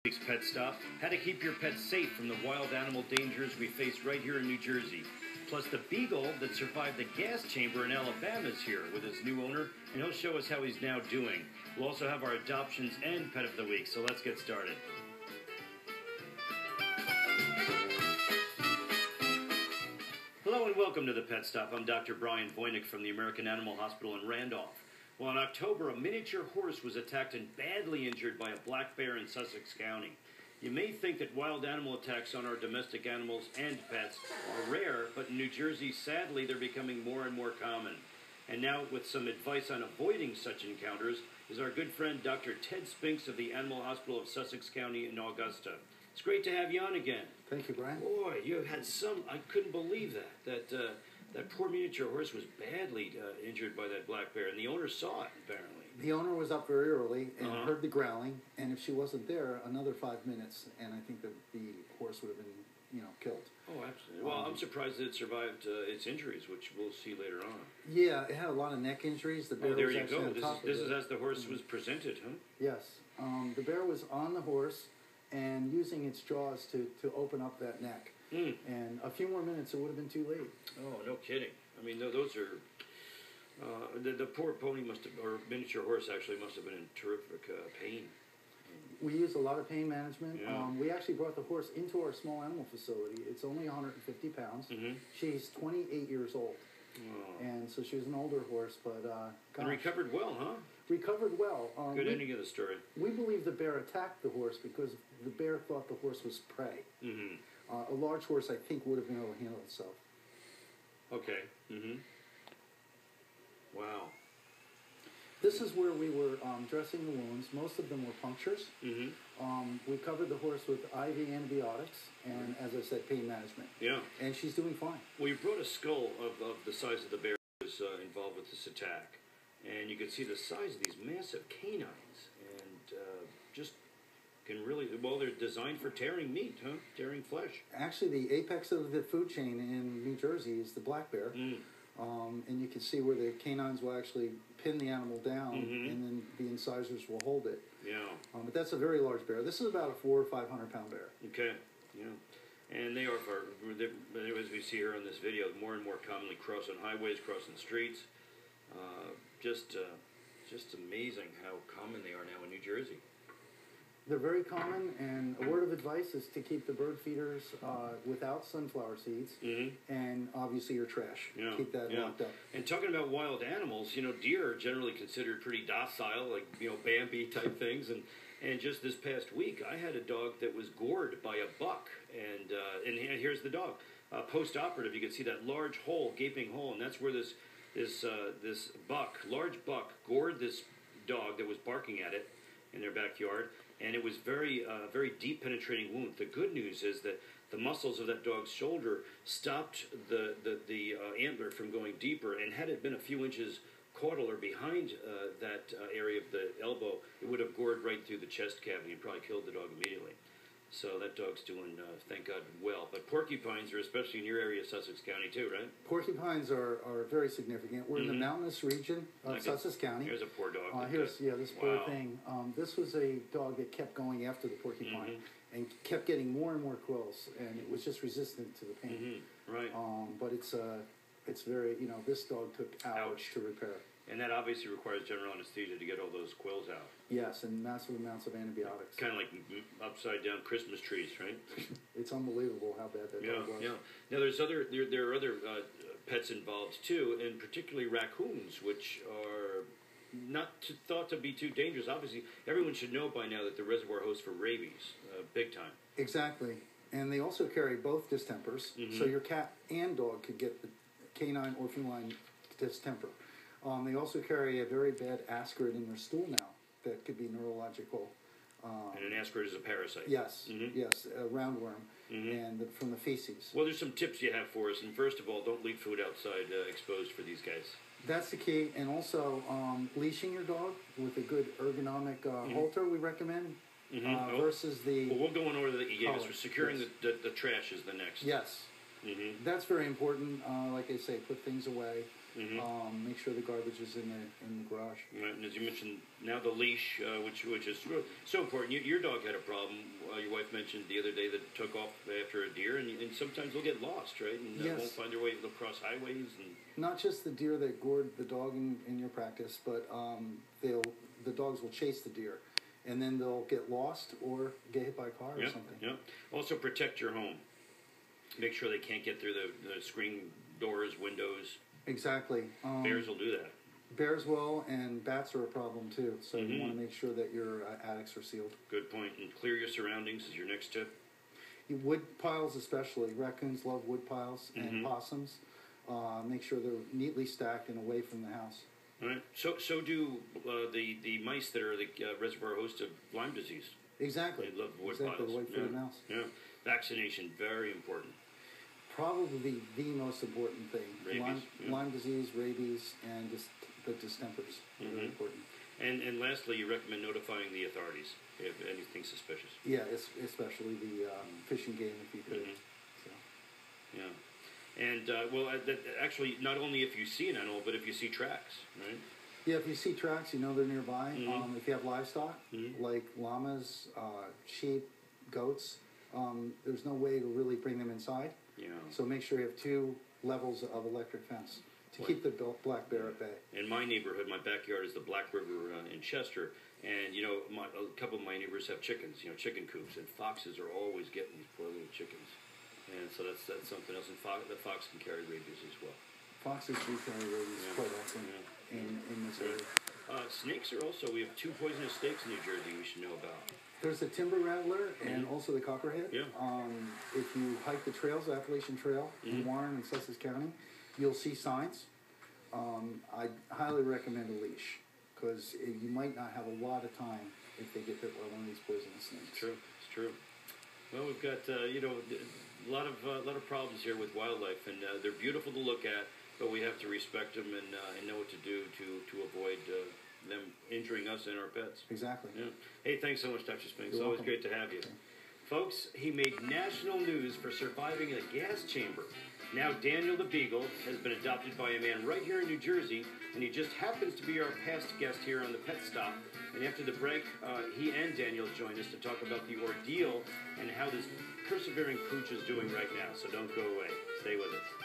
Week's Pet Stop, how to keep your pet safe from the wild animal dangers we face right here in New Jersey. Plus, the beagle that survived the gas chamber in Alabama is here with his new owner, and he'll show us how he's now doing. We'll also have our adoptions and pet of the week, so let's get started. Hello and welcome to the Pet Stop. I'm Dr. Brian Voynick from the American Animal Hospital in Randolph. Well, in October, a miniature horse was attacked and badly injured by a black bear in Sussex County. You may think that wild animal attacks on our domestic animals and pets are rare, but in New Jersey, sadly, they're becoming more and more common. And now, with some advice on avoiding such encounters, is our good friend Dr. Ted Spinks of the Animal Hospital of Sussex County in Augusta. It's great to have you on again. Thank you, Brian. Boy, you had I couldn't believe that poor miniature horse was badly injured by that black bear, and the owner saw it, apparently. The owner was up very early and heard the growling, and if she wasn't there, another 5 minutes, and I think that the horse would have been, killed. Oh, absolutely. Well, I'm surprised that it survived its injuries, which we'll see later on. Yeah, it had a lot of neck injuries. The bear there was you actually go. on top This of is it. as the horse was presented, huh? Yes. The bear was on the horse and using its jaws to open up that neck. And a few more minutes, it would have been too late. Oh, no kidding. I mean, those are... the poor pony or miniature horse actually must have been in terrific pain. We use a lot of pain management. Yeah. We actually brought the horse into our small animal facility. It's only 150 pounds. She's 28 years old. Oh. And so she was an older horse, but... and recovered well, huh? Recovered well. Good ending of the story. We believe the bear attacked the horse because the bear thought the horse was prey. A large horse, I think, would have been able to handle itself. Okay. Wow. This is where we were dressing the wounds. Most of them were punctures. We covered the horse with IV antibiotics and, as I said, pain management. Yeah. And she's doing fine. Well, you brought a skull of the size of the bear that was involved with this attack. And you can see the size of these massive canines. And just can really... Well, they're designed for tearing meat, huh? Tearing flesh. Actually, the apex of the food chain in New Jersey is the black bear. And you can see where the canines will actually pin the animal down, and then the incisors will hold it. Yeah. But that's a very large bear. This is about a 400 or 500 pound bear. Okay. Yeah. And they are, as we see here on this video, more and more commonly crossing highways, crossing streets. Just amazing how common they are now in New Jersey. They're very common, and a word of advice is to keep the bird feeders without sunflower seeds, and obviously your trash. Yeah. Keep that locked up. And talking about wild animals, deer are generally considered pretty docile, like, Bambi type things, and just this past week, I had a dog that was gored by a buck, and here's the dog. Post-operative, you can see that large hole, gaping hole, and that's where this large buck, gored this dog that was barking at it in their backyard, and it was very deep penetrating wound. The good news is that the muscles of that dog's shoulder stopped the antler from going deeper, and had it been a few inches caudal or behind that area of the elbow, it would have gored right through the chest cavity and probably killed the dog immediately. So that dog's doing, thank God, well. But porcupines are especially in your area, Sussex County, too, right? Porcupines are very significant. We're in the mountainous region of Sussex County. Here's a poor dog. This poor thing. This was a dog that kept going after the porcupine and kept getting more and more quills, and it was just resistant to the pain. Right. But it's very, this dog took hours to repair. And that obviously requires general anesthesia to get all those quills out. Yes, and massive amounts of antibiotics. Kind of like upside-down Christmas trees, right? It's unbelievable how bad that dog was. Yeah. Now, there are other pets involved, too, and particularly raccoons, which are not thought to be too dangerous. Obviously, everyone should know by now that they're reservoir hosts for rabies, big time. Exactly. And they also carry both distempers, so your cat and dog could get the canine or feline distemper. They also carry a very bad ascarid in their stool now that could be neurological. And an ascarid is a parasite. Yes, yes, a roundworm, and from the feces. Well, there's some tips you have for us. And first of all, don't leave food outside exposed for these guys. That's the key. And also, leashing your dog with a good ergonomic halter we recommend. Versus the... Well, we'll go in order that you gave us. For securing the trash is the next. Yes. That's very important. Like I say, put things away. Make sure the garbage is in the garage. Right, and as you mentioned, now the leash, which is so important. Your dog had a problem. Your wife mentioned the other day that it took off after a deer, and sometimes they'll get lost, right? And yes. Won't find their way across highways. And not just the deer that gored the dog in your practice, but the dogs will chase the deer, and then they'll get lost or get hit by a car or something. Yeah. Also protect your home. Make sure they can't get through the screen doors, windows. Exactly. Bears will do that. Bears will, and bats are a problem too. So you want to make sure that your attics are sealed. Good point. And clear your surroundings is your next tip. Wood piles especially. Raccoons love wood piles, and possums. Make sure they're neatly stacked and away from the house. All right. So do the mice that are the reservoir host of Lyme disease. Exactly. They love wood piles. The white-footed mouse. Yeah. Vaccination, very important. Probably the most important thing. Rabies, Lyme disease, rabies, and the distempers are very important. And lastly, you recommend notifying the authorities if anything suspicious. Yeah, especially the fish and game if you could. So. Yeah. And, actually, not only if you see an animal, but if you see tracks, right? Yeah, if you see tracks, you know they're nearby. If you have livestock, like llamas, sheep, goats, there's no way to really bring them inside. Yeah. So make sure you have 2 levels of electric fence to keep the black bear at bay. In my neighborhood, my backyard is the Black River in Chester, and a couple of my neighbors have chickens, chicken coops, and foxes are always getting these poor little chickens, and so that's something else. And the fox can carry rabies as well. Foxes do carry rabies quite often in this area. Snakes are also. We have 2 poisonous snakes in New Jersey we should know about. There's the timber rattler and also the copperhead. Yeah. If you hike the trails, the Appalachian Trail in Warren and Sussex County, you'll see signs. I highly recommend a leash because you might not have a lot of time if they get bit by one of these poisonous snakes. It's true. Well, we've got a lot of problems here with wildlife, and they're beautiful to look at, but we have to respect them and know what to do to avoid them injuring us and our pets. Exactly. Yeah. Hey, thanks so much, Dr. Spinks. It's always welcome. great to have you. Okay. Folks, he made national news for surviving a gas chamber. Now Daniel the Beagle has been adopted by a man right here in New Jersey, and he just happens to be our past guest here on the Petstop. And after the break, he and Daniel join us to talk about the ordeal and how this persevering pooch is doing right now. So don't go away. Stay with us.